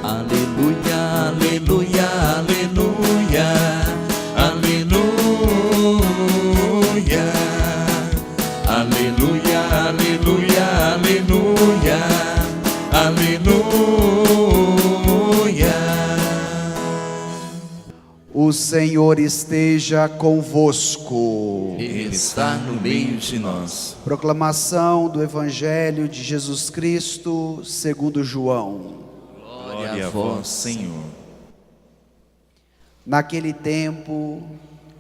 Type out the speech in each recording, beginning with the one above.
Aleluia, aleluia, aleluia, aleluia, aleluia, aleluia, aleluia, aleluia. O Senhor esteja convosco. Ele está no meio de nós. Proclamação do Evangelho de Jesus Cristo segundo João. Glória a vós, Senhor. Naquele tempo,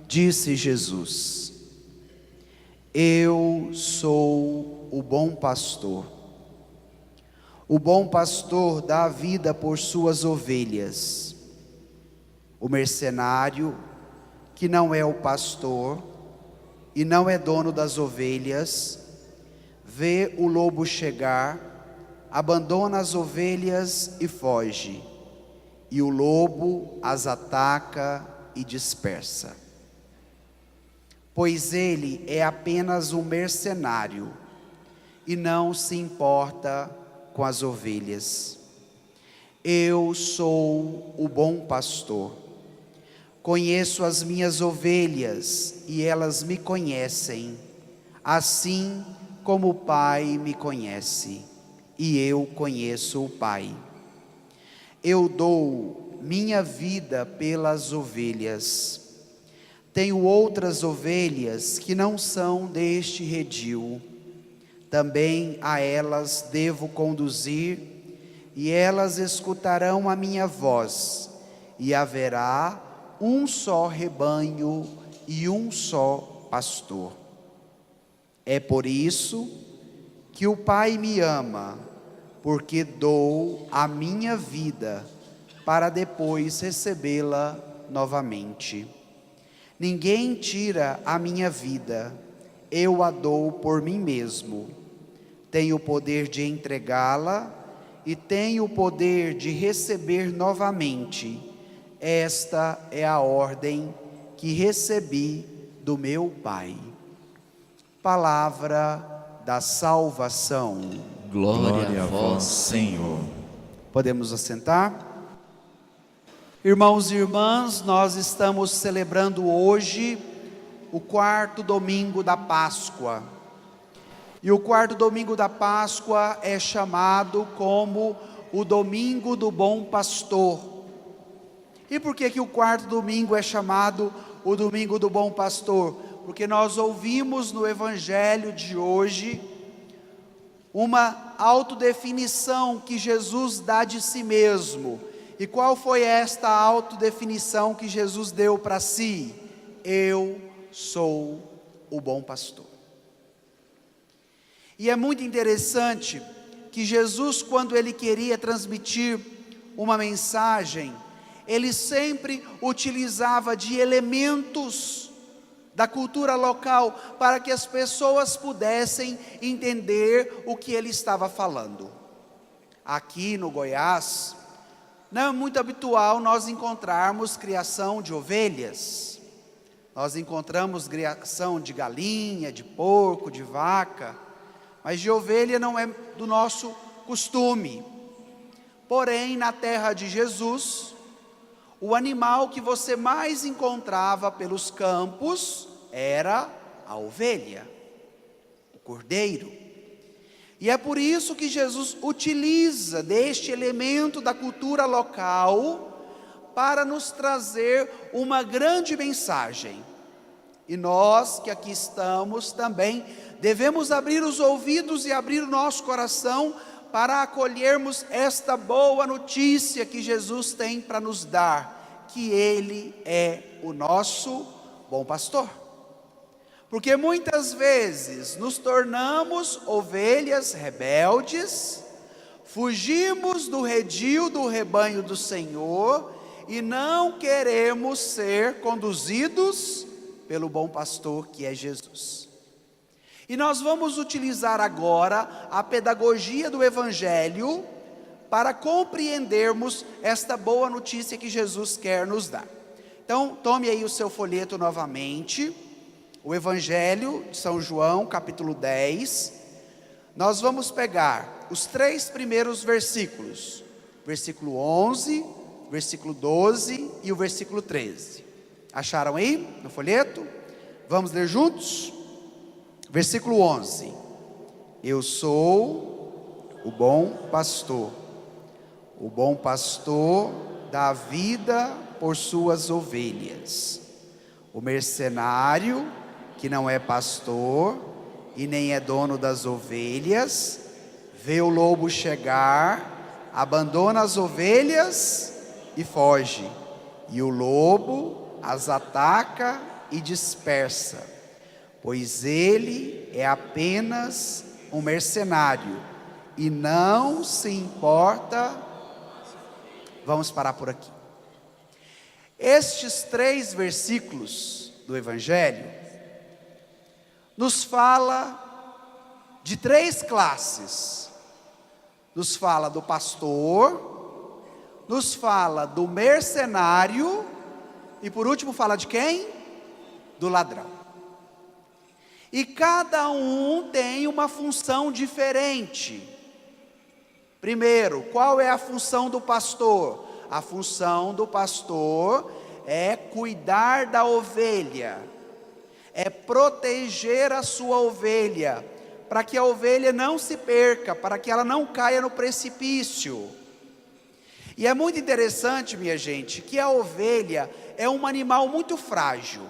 disse Jesus: Eu sou o bom pastor. O bom pastor dá a vida por suas ovelhas. O mercenário, que não é o pastor e não é dono das ovelhas, vê o lobo chegar, abandona as ovelhas e foge, e o lobo as ataca e dispersa. Pois ele é apenas um mercenário e não se importa com as ovelhas. Eu sou o bom pastor. Conheço as minhas ovelhas e elas me conhecem, assim como o Pai me conhece e eu conheço o Pai. Eu dou minha vida pelas ovelhas. Tenho outras ovelhas que não são deste redil. Também a elas devo conduzir, e elas escutarão a minha voz, e haverá um só rebanho e um só pastor. É por isso que o Pai me ama, porque dou a minha vida para depois recebê-la novamente. Ninguém tira a minha vida, eu a dou por mim mesmo. Tenho o poder de entregá-la e tenho o poder de receber novamente. Esta é a ordem que recebi do meu Pai. Palavra da salvação. Glória a vós, Senhor. Podemos assentar? Irmãos e irmãs, nós estamos celebrando hoje o 4º domingo da Páscoa. E o 4º domingo da Páscoa é chamado como o Domingo do Bom Pastor. E por que o 4º domingo é chamado o Domingo do Bom Pastor? Porque nós ouvimos no Evangelho de hoje uma autodefinição que Jesus dá de si mesmo. E qual foi esta autodefinição que Jesus deu para si? Eu sou o bom pastor. E é muito interessante que Jesus, quando ele queria transmitir uma mensagem, ele sempre utilizava de elementos da cultura local para que as pessoas pudessem entender o que ele estava falando. Aqui no Goiás, não é muito habitual nós encontrarmos criação de ovelhas. Nós encontramos criação de galinha, de porco, de vaca, mas de ovelha não é do nosso costume. Porém, na terra de Jesus, o animal que você mais encontrava pelos campos era a ovelha, o cordeiro. E é por isso que Jesus utiliza deste elemento da cultura local para nos trazer uma grande mensagem. E nós que aqui estamos também devemos abrir os ouvidos e abrir o nosso coração para acolhermos esta boa notícia que Jesus tem para nos dar, que Ele é o nosso bom pastor. Porque muitas vezes nos tornamos ovelhas rebeldes, fugimos do redil do rebanho do Senhor e não queremos ser conduzidos pelo bom pastor que é Jesus. E nós vamos utilizar agora a pedagogia do Evangelho para compreendermos esta boa notícia que Jesus quer nos dar. Então, tome aí o seu folheto novamente, o Evangelho de São João, capítulo 10. Nós vamos pegar os 3 primeiros versículos, versículo 11, versículo 12 e o versículo 13. Acharam aí no folheto? Vamos ler juntos? Versículo 11: Eu sou o bom pastor. O bom pastor dá a vida por suas ovelhas. O mercenário, que não é pastor e nem é dono das ovelhas, vê o lobo chegar, abandona as ovelhas e foge. E o lobo as ataca e dispersa, pois ele é apenas um mercenário e não se importa. Vamos parar por aqui. Estes 3 versículos do Evangelho nos fala de 3 classes. Nos fala do pastor, nos fala do mercenário e por último fala de quem? Do ladrão. E cada um tem uma função diferente. Primeiro, qual é a função do pastor? A função do pastor é cuidar da ovelha, é proteger a sua ovelha, para que a ovelha não se perca, para que ela não caia no precipício. E é muito interessante, minha gente, que a ovelha é um animal muito frágil.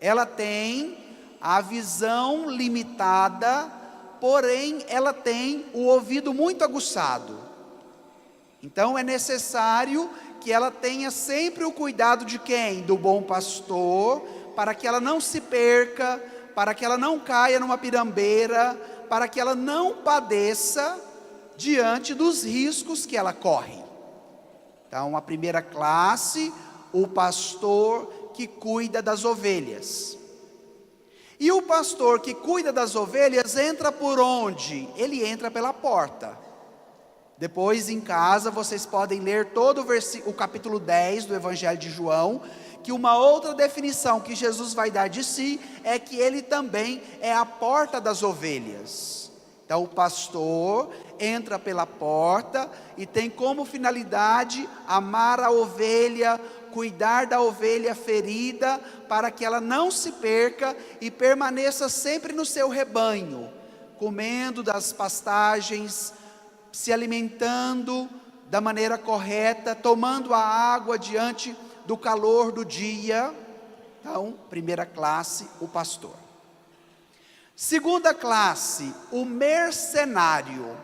Ela tem a visão limitada, porém ela tem o ouvido muito aguçado. Então é necessário que ela tenha sempre o cuidado de quem? Do bom pastor, para que ela não se perca, para que ela não caia numa pirambeira, para que ela não padeça diante dos riscos que ela corre. Então a primeira classe, o pastor que cuida das ovelhas. E o pastor que cuida das ovelhas entra por onde? Ele entra pela porta. Depois em casa vocês podem ler todo o capítulo 10 do Evangelho de João, que uma outra definição que Jesus vai dar de si, é que ele também é a porta das ovelhas. Então o pastor entra pela porta e tem como finalidade amar a ovelha, cuidar da ovelha ferida, para que ela não se perca e permaneça sempre no seu rebanho, comendo das pastagens, se alimentando da maneira correta, tomando a água diante do calor do dia. Então, primeira classe, o pastor. Segunda classe, o mercenário.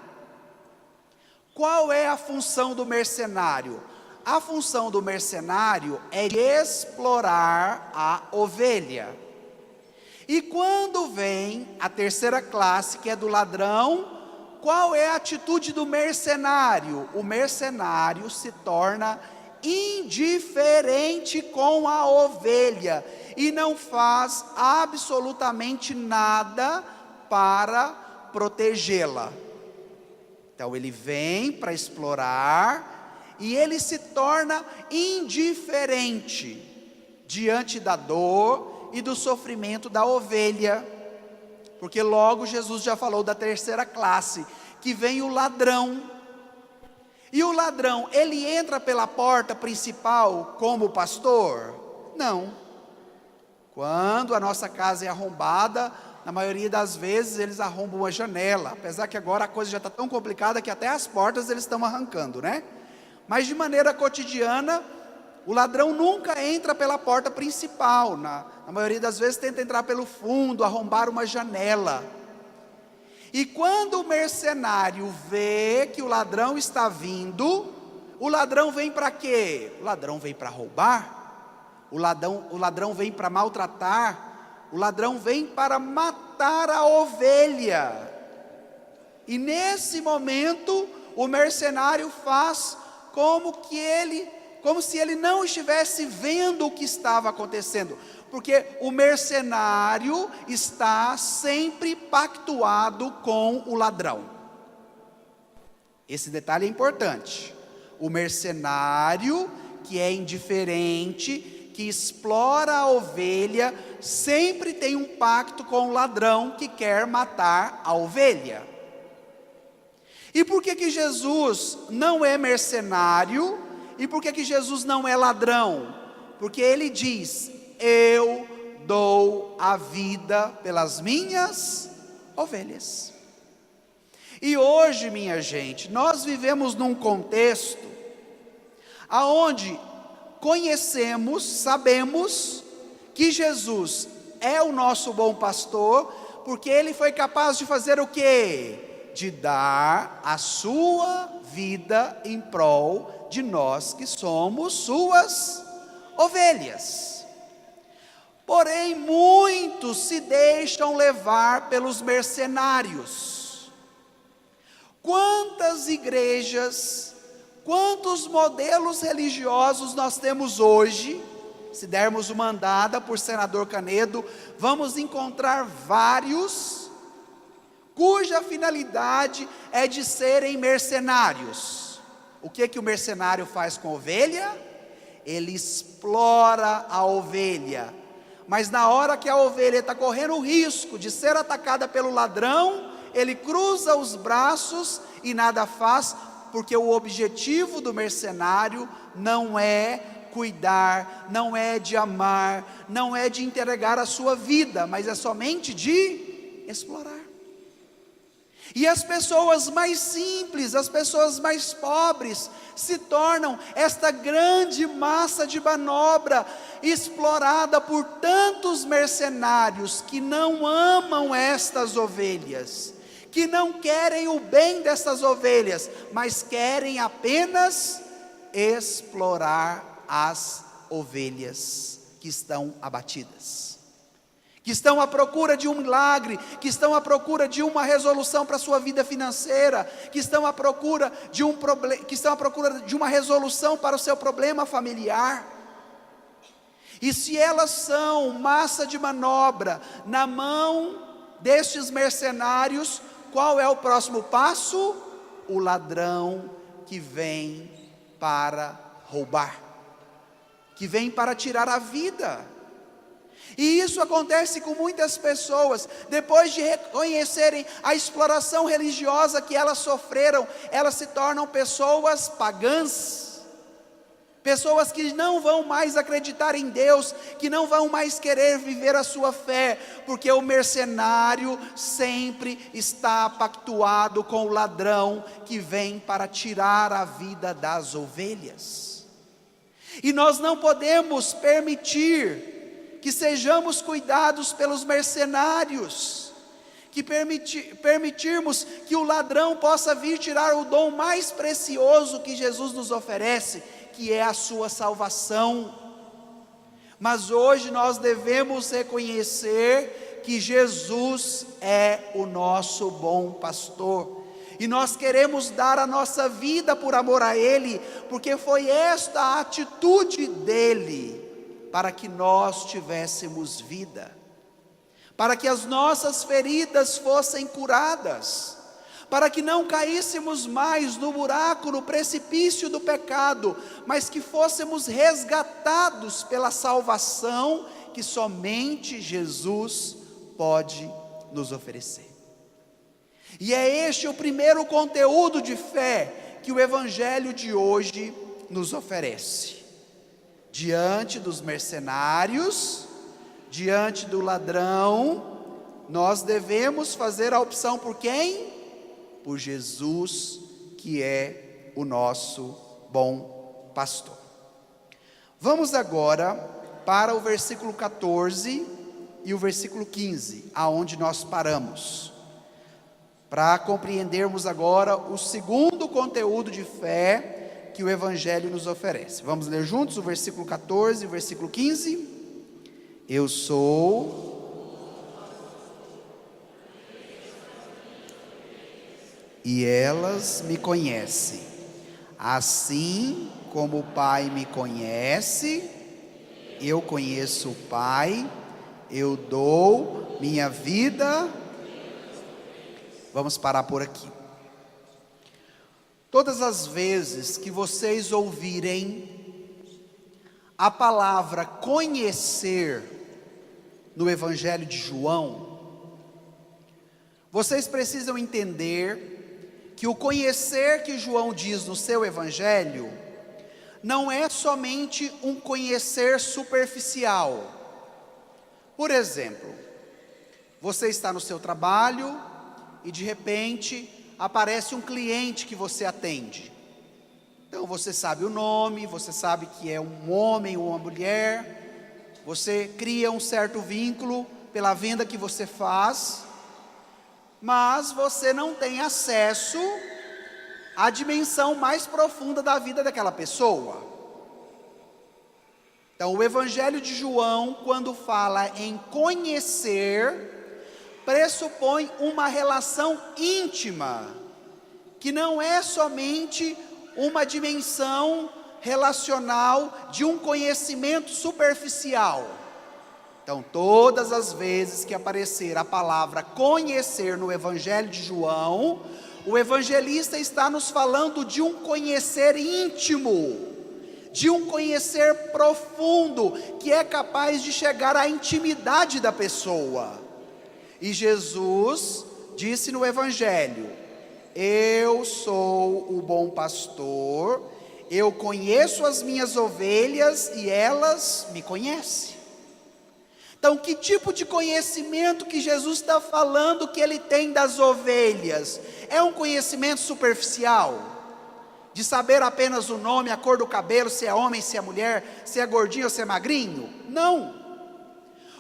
Qual é a função do mercenário? A função do mercenário é explorar a ovelha. E quando vem a terceira classe, que é do ladrão, qual é a atitude do mercenário? O mercenário se torna indiferente com a ovelha e não faz absolutamente nada para protegê-la. Então ele vem para explorar e ele se torna indiferente diante da dor e do sofrimento da ovelha, porque logo Jesus já falou da terceira classe, que vem o ladrão. E o ladrão, ele entra pela porta principal como pastor? Não. Quando a nossa casa é arrombada, na maioria das vezes eles arrombam a janela, apesar que agora a coisa já está tão complicada que até as portas eles estão arrancando, né? Mas de maneira cotidiana, o ladrão nunca entra pela porta principal, na maioria das vezes tenta entrar pelo fundo, arrombar uma janela. E quando o mercenário vê que o ladrão está vindo, o ladrão vem para quê? O ladrão vem para roubar, o ladrão vem para maltratar, o ladrão vem para matar a ovelha. E nesse momento, o mercenário faz como se ele não estivesse vendo o que estava acontecendo, porque o mercenário está sempre pactuado com o ladrão. Esse detalhe é importante. O mercenário, que é indiferente, que explora a ovelha, sempre tem um pacto com o ladrão que quer matar a ovelha. E por que Jesus não é mercenário? E por que Jesus não é ladrão? Porque ele diz: eu dou a vida pelas minhas ovelhas. E hoje, minha gente, nós vivemos num contexto aonde conhecemos, sabemos que Jesus é o nosso bom pastor, porque ele foi capaz de fazer o quê? De dar a sua vida em prol de nós que somos suas ovelhas. Porém, muitos se deixam levar pelos mercenários. Quantas igrejas, quantos modelos religiosos nós temos hoje? Se dermos uma andada por Senador Canedo, vamos encontrar vários cuja finalidade é de serem mercenários. O que o mercenário faz com a ovelha? Ele explora a ovelha, mas na hora que a ovelha está correndo o risco de ser atacada pelo ladrão, ele cruza os braços e nada faz, porque o objetivo do mercenário não é cuidar, não é de amar, não é de entregar a sua vida, mas é somente de explorar. E as pessoas mais simples, as pessoas mais pobres, se tornam esta grande massa de manobra, explorada por tantos mercenários que não amam estas ovelhas, que não querem o bem dessas ovelhas, mas querem apenas explorar as ovelhas que estão abatidas, que estão à procura de um milagre, que estão à procura de uma resolução para a sua vida financeira, que estão à procura de um problema, que estão à procura de uma resolução para o seu problema familiar. E se elas são massa de manobra na mão destes mercenários, qual é o próximo passo? O ladrão que vem para roubar, que vem para tirar a vida. E isso acontece com muitas pessoas, depois de reconhecerem a exploração religiosa que elas sofreram, elas se tornam pessoas pagãs, pessoas que não vão mais acreditar em Deus, que não vão mais querer viver a sua fé, porque o mercenário sempre está pactuado com o ladrão que vem para tirar a vida das ovelhas. E nós não podemos permitir que sejamos cuidados pelos mercenários, que permitirmos que o ladrão possa vir tirar o dom mais precioso que Jesus nos oferece, que é a sua salvação. Mas hoje nós devemos reconhecer que Jesus é o nosso bom pastor, e nós queremos dar a nossa vida por amor a Ele, porque foi esta a atitude dEle, para que nós tivéssemos vida, para que as nossas feridas fossem curadas, para que não caíssemos mais no buraco, no precipício do pecado, mas que fôssemos resgatados pela salvação que somente Jesus pode nos oferecer. E é este o primeiro conteúdo de fé que o Evangelho de hoje nos oferece. Diante dos mercenários, diante do ladrão, nós devemos fazer a opção por quem? Por Jesus, que é o nosso bom pastor. Vamos agora para o versículo 14 e o versículo 15, aonde nós paramos, para compreendermos agora o segundo conteúdo de fé que o Evangelho nos oferece. Vamos ler juntos o versículo 14 e o versículo 15? Eu sou, e elas me conhecem, assim como o Pai me conhece, eu conheço o Pai, eu dou minha vida. Vamos parar por aqui. Todas as vezes que vocês ouvirem a palavra conhecer no Evangelho de João, vocês precisam entender que o conhecer que João diz no seu evangelho não é somente um conhecer superficial. Por exemplo, você está no seu trabalho e de repente aparece um cliente que você atende. Então você sabe o nome, você sabe que é um homem ou uma mulher, você cria um certo vínculo pela venda que você faz, mas você não tem acesso à dimensão mais profunda da vida daquela pessoa. Então o Evangelho de João, quando fala em conhecer, pressupõe uma relação íntima, que não é somente uma dimensão relacional de um conhecimento superficial. Então todas as vezes que aparecer a palavra conhecer no Evangelho de João, o evangelista está nos falando de um conhecer íntimo, de um conhecer profundo, que é capaz de chegar à intimidade da pessoa. E Jesus disse no Evangelho: eu sou o bom pastor, eu conheço as minhas ovelhas e elas me conhecem. Então, que tipo de conhecimento que Jesus está falando que ele tem das ovelhas? É um conhecimento superficial? De saber apenas o nome, a cor do cabelo, se é homem, se é mulher, se é gordinho ou se é magrinho? Não.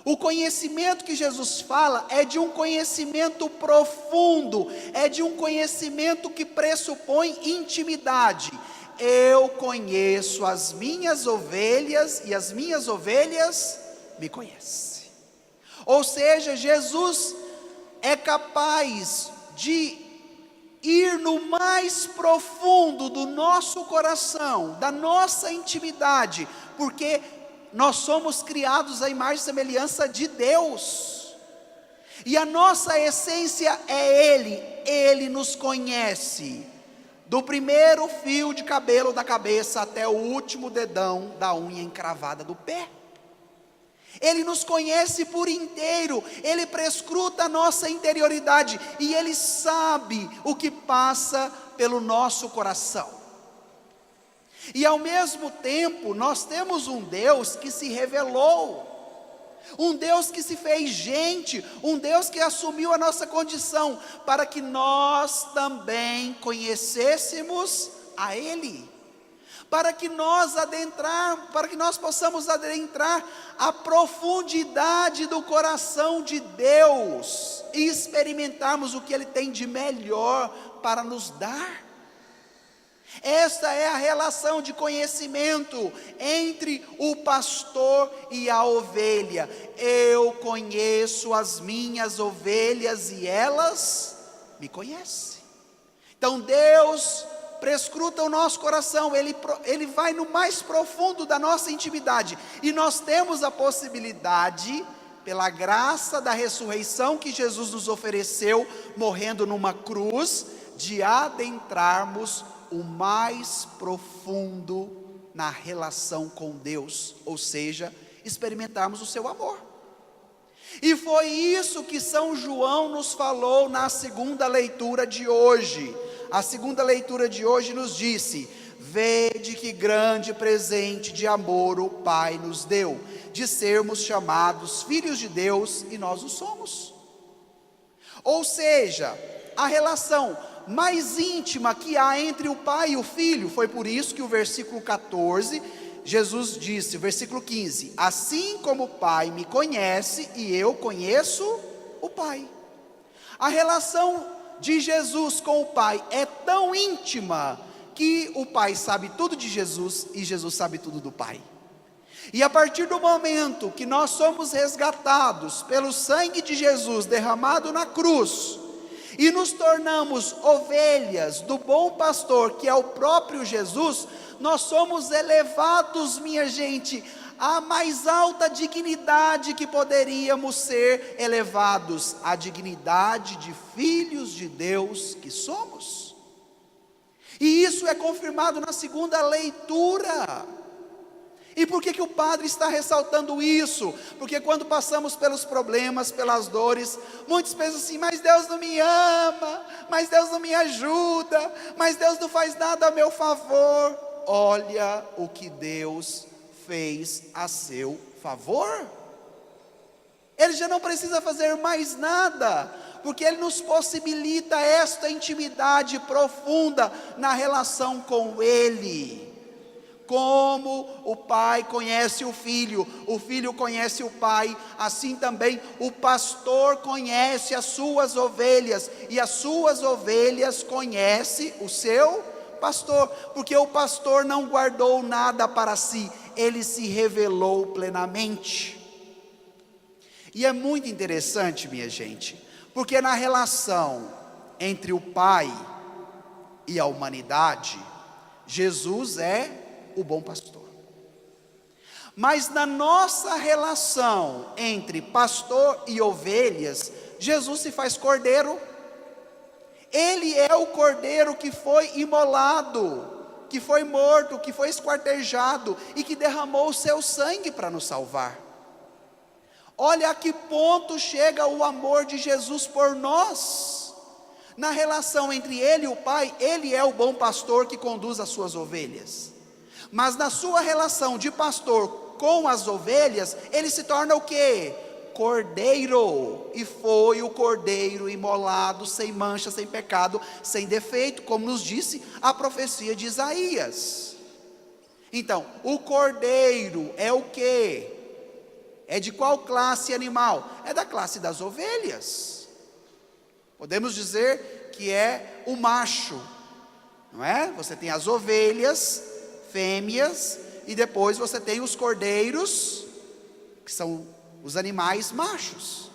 O conhecimento que Jesus fala é de um conhecimento profundo, é de um conhecimento que pressupõe intimidade. Eu conheço as minhas ovelhas e as minhas ovelhas me conhecem. Ou seja, Jesus é capaz de ir no mais profundo do nosso coração, da nossa intimidade, porque nós somos criados à imagem e semelhança de Deus, e a nossa essência é Ele nos conhece, do primeiro fio de cabelo da cabeça até o último dedão da unha encravada do pé. Ele nos conhece por inteiro, Ele prescruta a nossa interioridade, e Ele sabe o que passa pelo nosso coração. E ao mesmo tempo, nós temos um Deus que se revelou, um Deus que se fez gente, um Deus que assumiu a nossa condição, para que nós também conhecêssemos a Ele. Para que nós possamos adentrar a profundidade do coração de Deus e experimentarmos o que Ele tem de melhor para nos dar. Esta é a relação de conhecimento entre o pastor e a ovelha. Eu conheço as minhas ovelhas e elas me conhecem. Então Deus prescruta o nosso coração, Ele vai no mais profundo da nossa intimidade, e nós temos a possibilidade, pela graça da ressurreição que Jesus nos ofereceu, morrendo numa cruz, de adentrarmos o mais profundo na relação com Deus, ou seja, experimentarmos o seu amor. E foi isso que São João nos falou na segunda leitura de hoje. A segunda leitura de hoje nos disse: vede que grande presente de amor o Pai nos deu, de sermos chamados filhos de Deus, e nós o somos. Ou seja, a relação mais íntima que há entre o Pai e o Filho, foi por isso que o versículo 14, Jesus disse, o versículo 15, assim como o Pai me conhece e eu conheço o Pai. A relação de Jesus com o Pai é tão íntima, que o Pai sabe tudo de Jesus e Jesus sabe tudo do Pai. E a partir do momento que nós somos resgatados pelo sangue de Jesus derramado na cruz, e nos tornamos ovelhas do bom pastor, que é o próprio Jesus, nós somos elevados, minha gente, à mais alta dignidade que poderíamos ser elevados, a dignidade de filhos de Deus que somos. E isso é confirmado na segunda leitura. E por que o padre está ressaltando isso? Porque quando passamos pelos problemas, pelas dores, muitos pensam assim: mas Deus não me ama, mas Deus não me ajuda, mas Deus não faz nada a meu favor. Olha o que Deus fez a seu favor. Ele já não precisa fazer mais nada, porque Ele nos possibilita esta intimidade profunda na relação com Ele. Como o pai conhece o filho conhece o pai, assim também o pastor conhece as suas ovelhas, e as suas ovelhas conhecem o seu pastor, porque o pastor não guardou nada para si, ele se revelou plenamente. E é muito interessante, minha gente, porque na relação entre o pai e a humanidade, Jesus é o bom pastor. Mas na nossa relação entre pastor e ovelhas, Jesus se faz cordeiro. Ele é o cordeiro que foi imolado, que foi morto, que foi esquartejado e que derramou o seu sangue para nos salvar. Olha a que ponto chega o amor de Jesus por nós. Na relação entre Ele e o Pai, Ele é o bom pastor que conduz as suas ovelhas. Mas na sua relação de pastor com as ovelhas, Ele se torna o quê? Cordeiro. E foi o cordeiro imolado, sem mancha, sem pecado, sem defeito, como nos disse a profecia de Isaías. Então, o cordeiro é o quê? É de qual classe animal? É da classe das ovelhas. Podemos dizer que é o macho, não é? Você tem as ovelhas fêmeas, e depois você tem os cordeiros, que são os animais machos.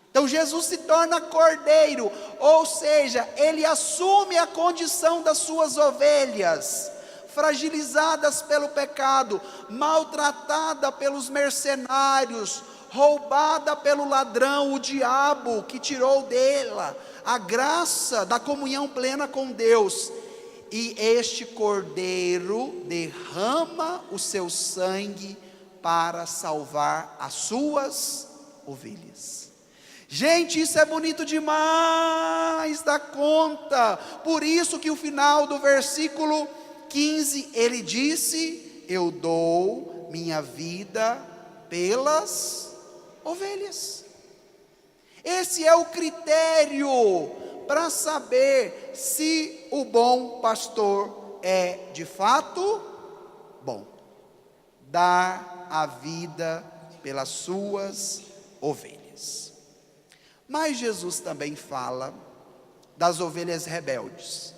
Então Jesus se torna cordeiro, ou seja, Ele assume a condição das suas ovelhas, fragilizadas pelo pecado, maltratada pelos mercenários, roubada pelo ladrão, o diabo, que tirou dela a graça da comunhão plena com Deus. E este cordeiro derrama o seu sangue para salvar as suas ovelhas. Gente, isso é bonito demais da conta. Por isso que o final do versículo 15, ele disse: eu dou minha vida pelas ovelhas. Esse é o critério para saber se o bom pastor é de fato bom. Dar a vida pelas suas ovelhas. Mas Jesus também fala das ovelhas rebeldes,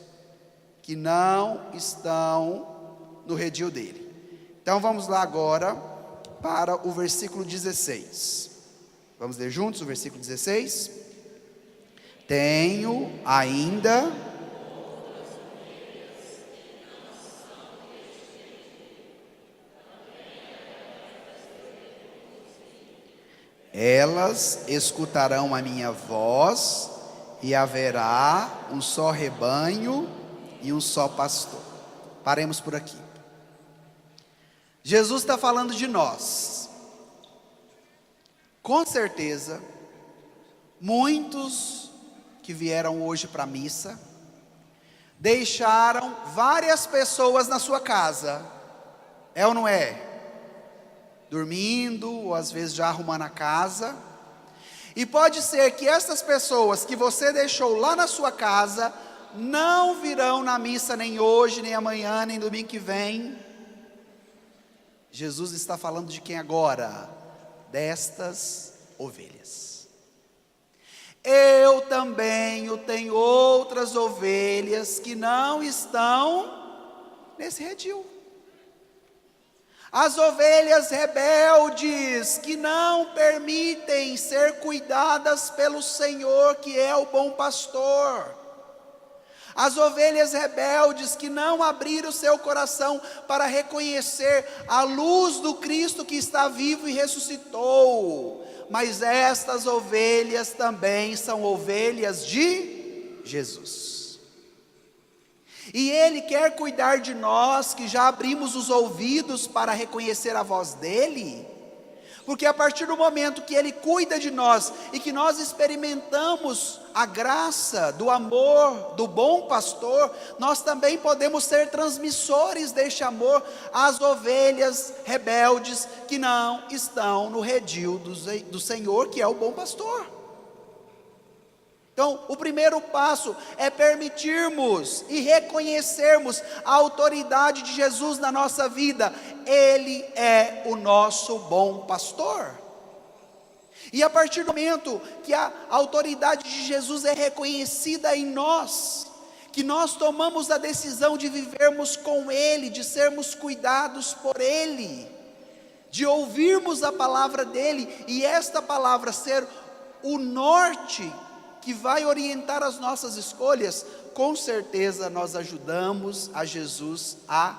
que não estão no redil dele. Então vamos lá agora para o versículo 16. Vamos ler juntos o versículo 16? Tenho ainda elas escutarão a minha voz, e haverá um só rebanho e um só pastor. Paremos por aqui. Jesus está falando de nós. Com certeza, muitos que vieram hoje para a missa deixaram várias pessoas na sua casa, é ou não é? Dormindo, ou às vezes já arrumando a casa. E pode ser que essas pessoas que você deixou lá na sua casa não virão na missa nem hoje, nem amanhã, nem domingo que vem. Jesus está falando de quem agora? Destas ovelhas. Eu também tenho outras ovelhas que não estão nesse redil. As ovelhas rebeldes que não permitem ser cuidadas pelo Senhor, que é o bom pastor. As ovelhas rebeldes que não abriram o seu coração para reconhecer a luz do Cristo que está vivo e ressuscitou. Mas estas ovelhas também são ovelhas de Jesus. E Ele quer cuidar de nós que já abrimos os ouvidos para reconhecer a voz dEle, porque a partir do momento que Ele cuida de nós e que nós experimentamos a graça do amor do bom pastor, nós também podemos ser transmissores deste amor às ovelhas rebeldes que não estão no redil do Senhor, que é o bom pastor. Então, o primeiro passo é permitirmos e reconhecermos a autoridade de Jesus na nossa vida. Ele é o nosso bom pastor. E a partir do momento que a autoridade de Jesus é reconhecida em nós, que nós tomamos a decisão de vivermos com Ele, de sermos cuidados por Ele, de ouvirmos a palavra dEle, e esta palavra ser o norte que vai orientar as nossas escolhas, com certeza nós ajudamos a Jesus a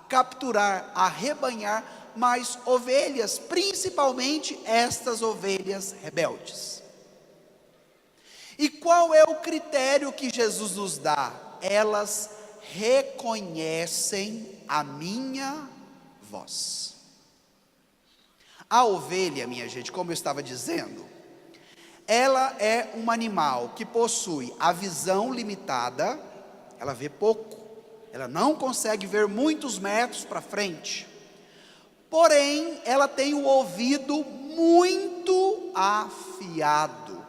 capturar, a rebanhar mais ovelhas, principalmente estas ovelhas rebeldes. E qual é o critério que Jesus nos dá? Elas reconhecem a minha voz. A ovelha, minha gente, como eu estava dizendo, ela é um animal que possui a visão limitada, ela vê pouco, ela não consegue ver muitos metros para frente, porém ela tem o ouvido muito afiado,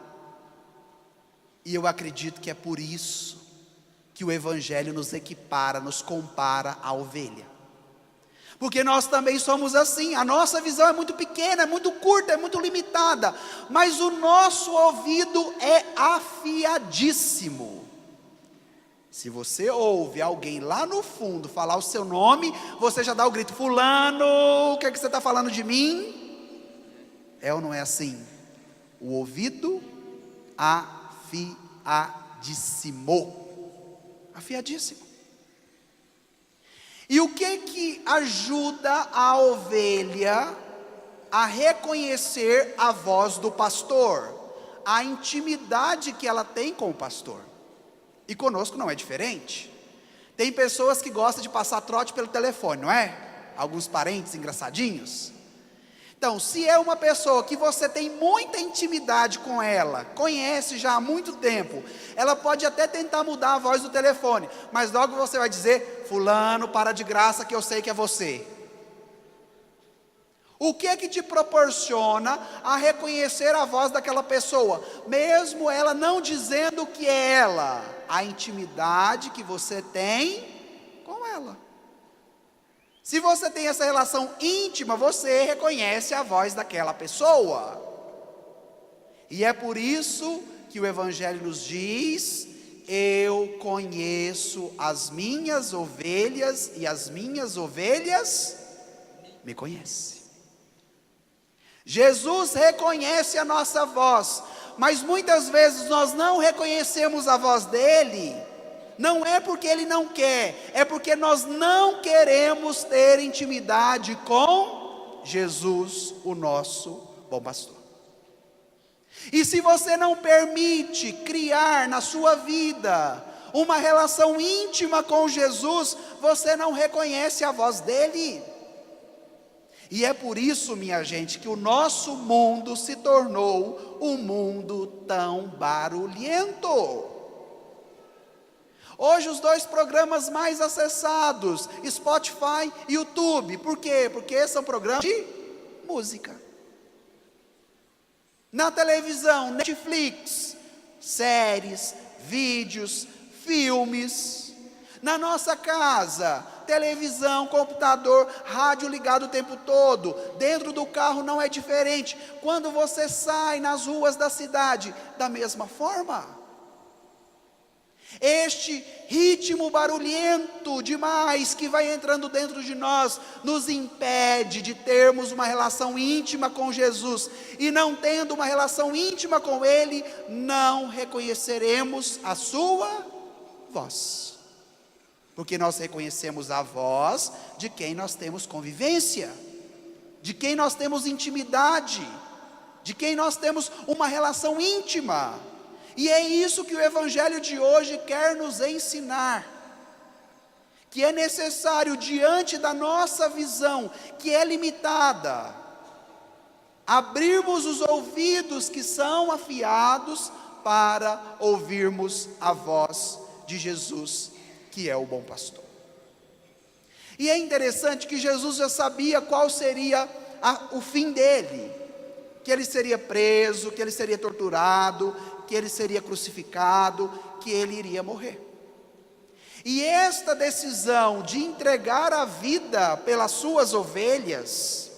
e eu acredito que é por isso que o Evangelho nos equipara, nos compara à ovelha. Porque nós também somos assim, a nossa visão é muito pequena, é muito curta, é muito limitada, mas o nosso ouvido é afiadíssimo. Se você ouve alguém lá no fundo falar o seu nome, você já dá o grito: fulano, o que é que você está falando de mim? É ou não é assim? O ouvido afiadíssimo. Afiadíssimo. E o que ajuda a ovelha a reconhecer a voz do pastor? A intimidade que ela tem com o pastor. E conosco não é diferente. Tem pessoas que gostam de passar trote pelo telefone, não é? Alguns parentes engraçadinhos. Então, se é uma pessoa que você tem muita intimidade com ela, conhece já há muito tempo, ela pode até tentar mudar a voz do telefone, mas logo você vai dizer: fulano, para de graça que eu sei que é você. O que é que te proporciona a reconhecer a voz daquela pessoa, mesmo ela não dizendo que é ela? A intimidade que você tem com ela. Se você tem essa relação íntima, você reconhece a voz daquela pessoa. E é por isso que o Evangelho nos diz: eu conheço as minhas ovelhas e as minhas ovelhas me conhecem. Jesus reconhece a nossa voz, mas muitas vezes nós não reconhecemos a voz dele. Não é porque ele não quer, é porque nós não queremos ter intimidade com Jesus, o nosso bom pastor. E se você não permite criar na sua vida uma relação íntima com Jesus, você não reconhece a voz dele. E é por isso, minha gente, que o nosso mundo se tornou um mundo tão barulhento. Hoje os dois programas mais acessados, Spotify e YouTube. Por quê? Porque são programas de música. Na televisão, Netflix, séries, vídeos, filmes. Na nossa casa, televisão, computador, rádio ligado o tempo todo. Dentro do carro não é diferente. Quando você sai nas ruas da cidade, da mesma forma. Este ritmo barulhento demais que vai entrando dentro de nós, nos impede de termos uma relação íntima com Jesus, e não tendo uma relação íntima com Ele, não reconheceremos a sua voz, porque nós reconhecemos a voz de quem nós temos convivência, de quem nós temos intimidade, de quem nós temos uma relação íntima. E é isso que o Evangelho de hoje quer nos ensinar. que é necessário diante da nossa visão, que é limitada, abrirmos os ouvidos que são afiados para ouvirmos a voz de Jesus, que é o bom pastor. E é interessante que Jesus já sabia qual seria o fim dele, que ele seria preso, que ele seria torturado, que ele seria crucificado, que ele iria morrer. E esta decisão de entregar a vida pelas suas ovelhas,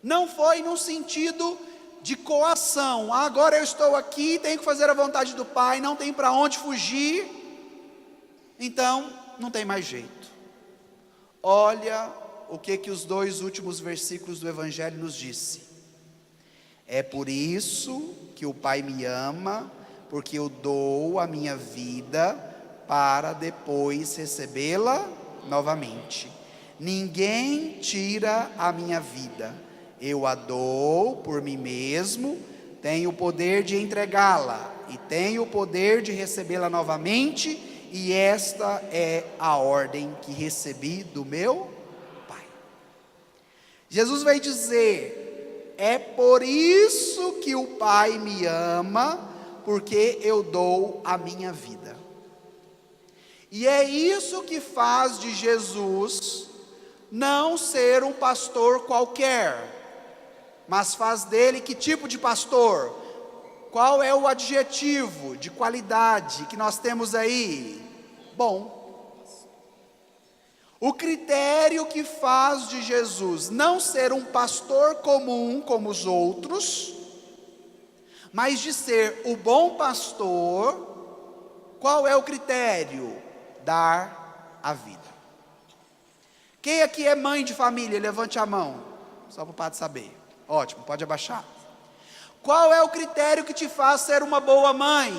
não foi num sentido de coação. Agora eu estou aqui, tenho que fazer a vontade do Pai, não tem para onde fugir, então não tem mais jeito. Olha o que os 2 últimos versículos do Evangelho nos dizem. É por isso que o Pai me ama, porque eu dou a minha vida para depois recebê-la novamente. Ninguém tira a minha vida, eu a dou por mim mesmo, tenho o poder de entregá-la e tenho o poder de recebê-la novamente, e esta é a ordem que recebi do meu Pai. Jesus vai dizer: é por isso que o Pai me ama, porque eu dou a minha vida. E é isso que faz de Jesus não ser um pastor qualquer, mas faz dele que tipo de pastor? Qual é o adjetivo de qualidade que nós temos aí? Bom. O critério que faz de Jesus não ser um pastor comum como os outros, mas de ser o bom pastor, qual é o critério? Dar a vida. Quem aqui é mãe de família? Levante a mão, só para o padre saber. Ótimo, pode abaixar. Qual é o critério que te faz ser uma boa mãe?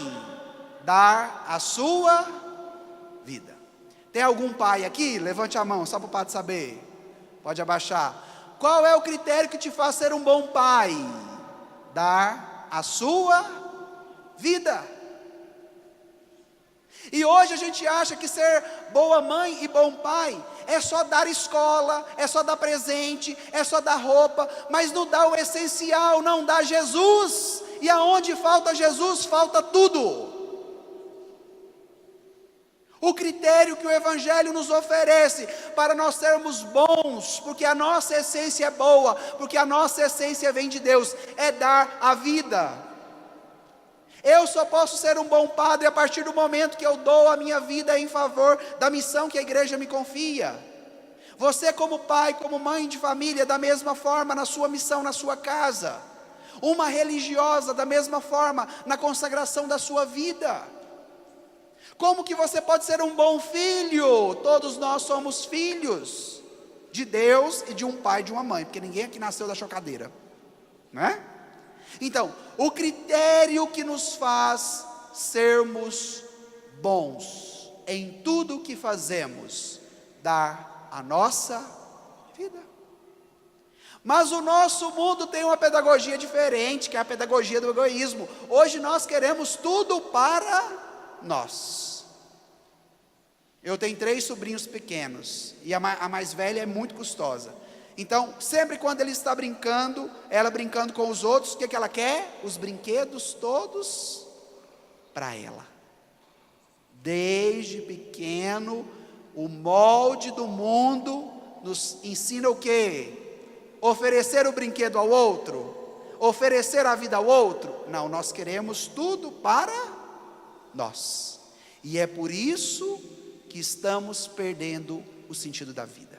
Dar a sua vida. Tem algum pai aqui? Levante a mão, só para o padre saber. Pode abaixar. Qual é o critério que te faz ser um bom pai? Dar a sua vida. E hoje a gente acha que ser boa mãe e bom pai é só dar escola, é só dar presente, é só dar roupa, mas não dá o essencial, não dá Jesus. E aonde falta Jesus, falta tudo. O critério que o Evangelho nos oferece para nós sermos bons, porque a nossa essência é boa, porque a nossa essência vem de Deus, é dar a vida. Eu só posso ser um bom padre a partir do momento que eu dou a minha vida em favor da missão que a igreja me confia. Você como pai, como mãe de família, da mesma forma na sua missão, na sua casa. Uma religiosa, da mesma forma, na consagração da sua vida. Como que você pode ser um bom filho? Todos nós somos filhos de Deus e de um pai e de uma mãe, porque ninguém aqui nasceu da chocadeira, não é? Então, o critério que nos faz sermos bons em tudo o que fazemos, dar a nossa vida. Mas o nosso mundo tem uma pedagogia diferente, que é a pedagogia do egoísmo. Hoje nós queremos tudo para nós. Eu tenho 3 sobrinhos pequenos, e a mais velha é muito custosa. Então, sempre quando ele está brincando, ela brincando com os outros, o que ela quer? Os brinquedos todos para ela. Desde pequeno, o molde do mundo nos ensina o quê? Oferecer o brinquedo ao outro? Oferecer a vida ao outro? Não, nós queremos tudo para nós. E é por isso que estamos perdendo o sentido da vida.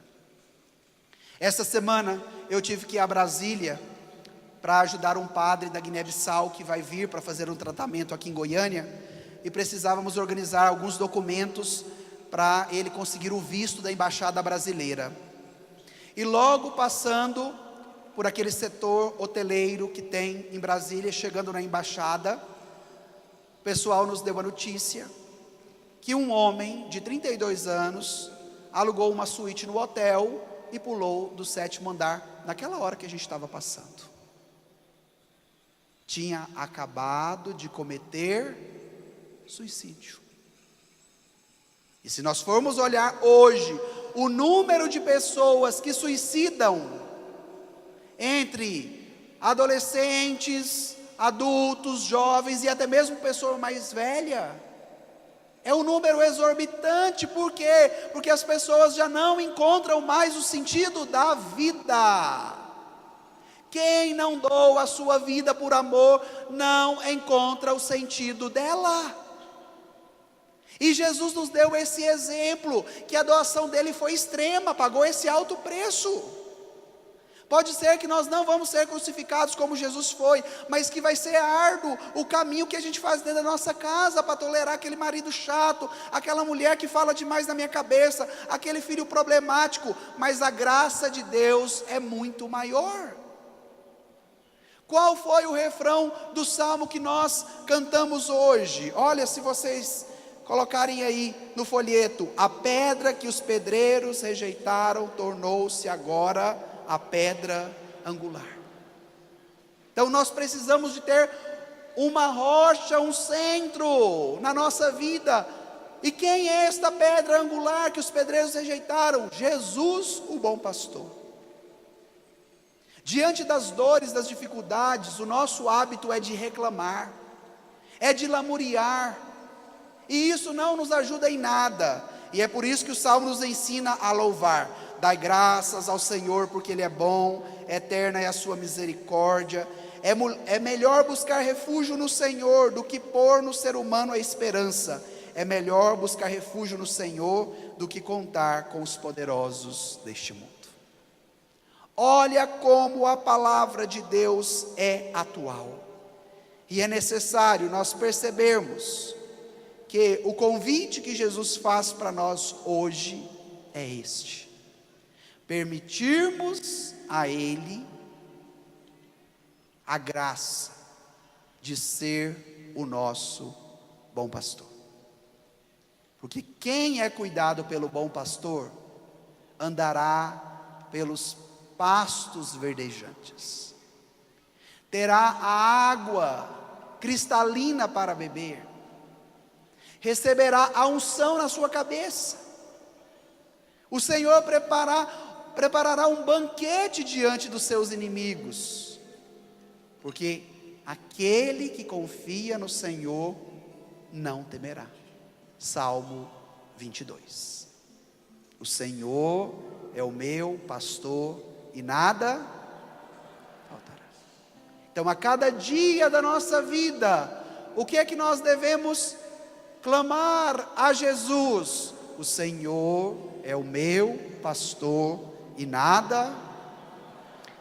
Essa semana eu tive que ir a Brasília para ajudar um padre da Guiné-Bissau que vai vir para fazer um tratamento aqui em Goiânia, e precisávamos organizar alguns documentos para ele conseguir o visto da embaixada brasileira. E logo passando por aquele setor hoteleiro que tem em Brasília, chegando na embaixada, o pessoal nos deu a notícia que um homem de 32 anos alugou uma suíte no hotel e pulou do 7º andar, naquela hora que a gente estava passando. Tinha acabado de cometer suicídio. E se nós formos olhar hoje o número de pessoas que suicidam entre adolescentes, adultos, jovens e até mesmo pessoa mais velha, é um número exorbitante. Por quê? Porque as pessoas já não encontram mais o sentido da vida. Quem não doa a sua vida por amor, não encontra o sentido dela. E Jesus nos deu esse exemplo, que a doação dele foi extrema, pagou esse alto preço. Pode ser que nós não vamos ser crucificados como Jesus foi, mas que vai ser árduo o caminho que a gente faz dentro da nossa casa, para tolerar aquele marido chato, aquela mulher que fala demais na minha cabeça, aquele filho problemático, mas a graça de Deus é muito maior. Qual foi o refrão do salmo que nós cantamos hoje? Olha, se vocês colocarem aí no folheto: a pedra que os pedreiros rejeitaram tornou-se agora a pedra angular. Então nós precisamos de ter uma rocha, um centro na nossa vida. E quem é esta pedra angular que os pedreiros rejeitaram? Jesus, o bom pastor. Diante das dores, das dificuldades, o nosso hábito é de reclamar, é de lamuriar, e isso não nos ajuda em nada. E é por isso que o Salmo nos ensina a louvar. Dai graças ao Senhor, porque Ele é bom, eterna é a sua misericórdia. É melhor buscar refúgio no Senhor do que pôr no ser humano a esperança. É melhor buscar refúgio no Senhor do que contar com os poderosos deste mundo. Olha como a palavra de Deus é atual. E é necessário nós percebermos que o convite que Jesus faz para nós hoje é este: permitirmos a Ele a graça de ser o nosso bom pastor. Porque quem é cuidado pelo bom pastor andará pelos pastos verdejantes, terá a água cristalina para beber, receberá a unção na sua cabeça. O Senhor preparará um banquete diante dos seus inimigos, porque aquele que confia no Senhor não temerá. Salmo 22. O Senhor é o meu pastor e nada faltará. Então, a cada dia da nossa vida, o que é que nós devemos clamar a Jesus? O Senhor é o meu pastor e nada.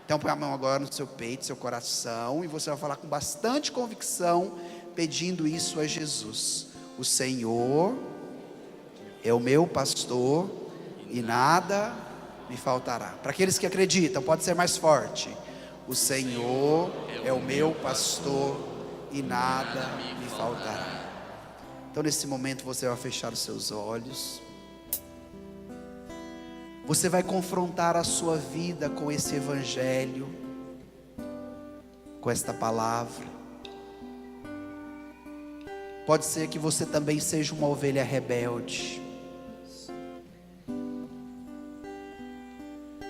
Então põe a mão agora no seu peito, seu coração, e você vai falar com bastante convicção, pedindo isso a Jesus. O Senhor é o meu pastor e nada me faltará. Para aqueles que acreditam, pode ser mais forte. O Senhor é o meu pastor e nada me faltará. Então nesse momento você vai fechar os seus olhos. Você vai confrontar a sua vida com esse evangelho, com esta palavra. Pode ser que você também seja uma ovelha rebelde,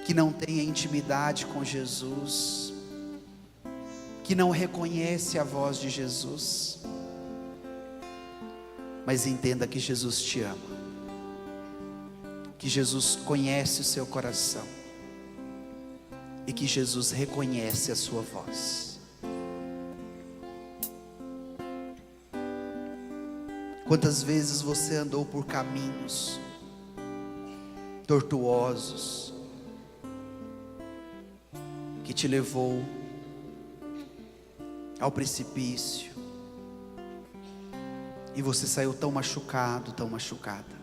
que não tenha intimidade com Jesus, que não reconhece a voz de Jesus. Mas entenda que Jesus te ama, que Jesus conhece o seu coração e que Jesus reconhece a sua voz. Quantas vezes você andou por caminhos tortuosos que te levou ao precipício e você saiu tão machucado, tão machucada.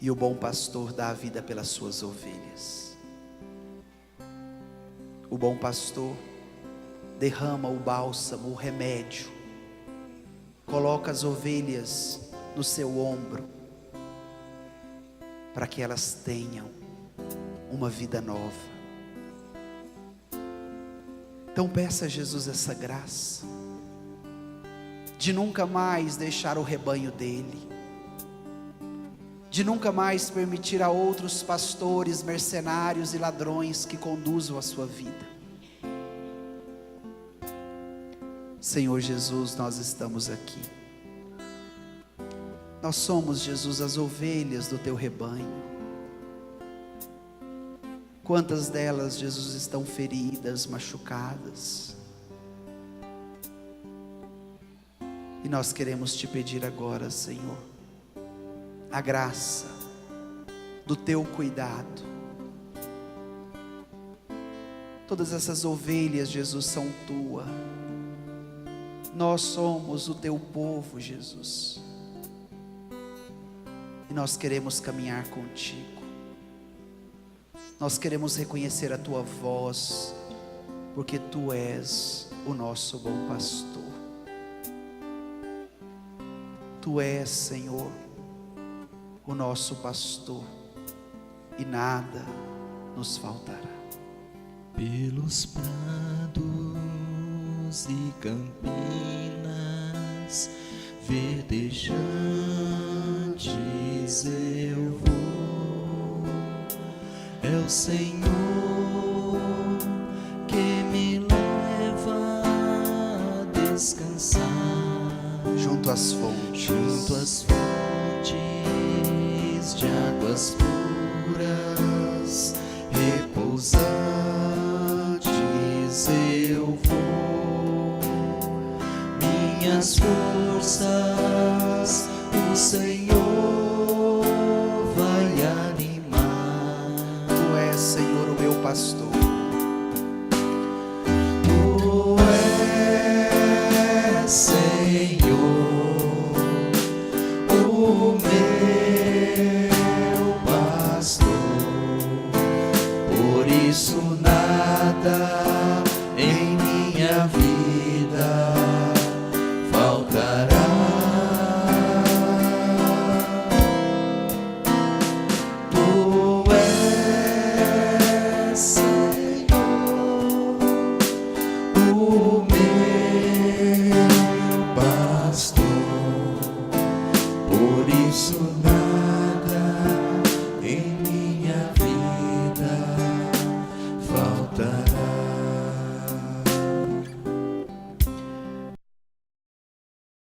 E o bom pastor dá a vida pelas suas ovelhas. O bom pastor derrama o bálsamo, o remédio, coloca as ovelhas no seu ombro, para que elas tenham uma vida nova. Então peça a Jesus essa graça, de nunca mais deixar o rebanho dele, de nunca mais permitir a outros pastores, mercenários e ladrões que conduzam a sua vida. Senhor Jesus, nós estamos aqui. Nós somos, Jesus, as ovelhas do teu rebanho. Quantas delas, Jesus, estão feridas, machucadas? E nós queremos te pedir agora, Senhor, a graça do teu cuidado. Todas essas ovelhas, Jesus, são tua. Nós somos o teu povo, Jesus. E nós queremos caminhar contigo. Nós queremos reconhecer a tua voz, porque tu és o nosso bom pastor. Tu és, Senhor, o nosso pastor, e nada nos faltará. Pelos prados e campinas verdejantes eu vou. É o Senhor que me leva a descansar Junto às fontes, de águas puras, repousantes eu vou. Minhas forças o Senhor vai animar. tu és, Senhor, o meu pastor. Tu és, Senhor, o meu pastor, por isso nada em minha vida faltará. Tu és, Senhor, o meu pastor, por isso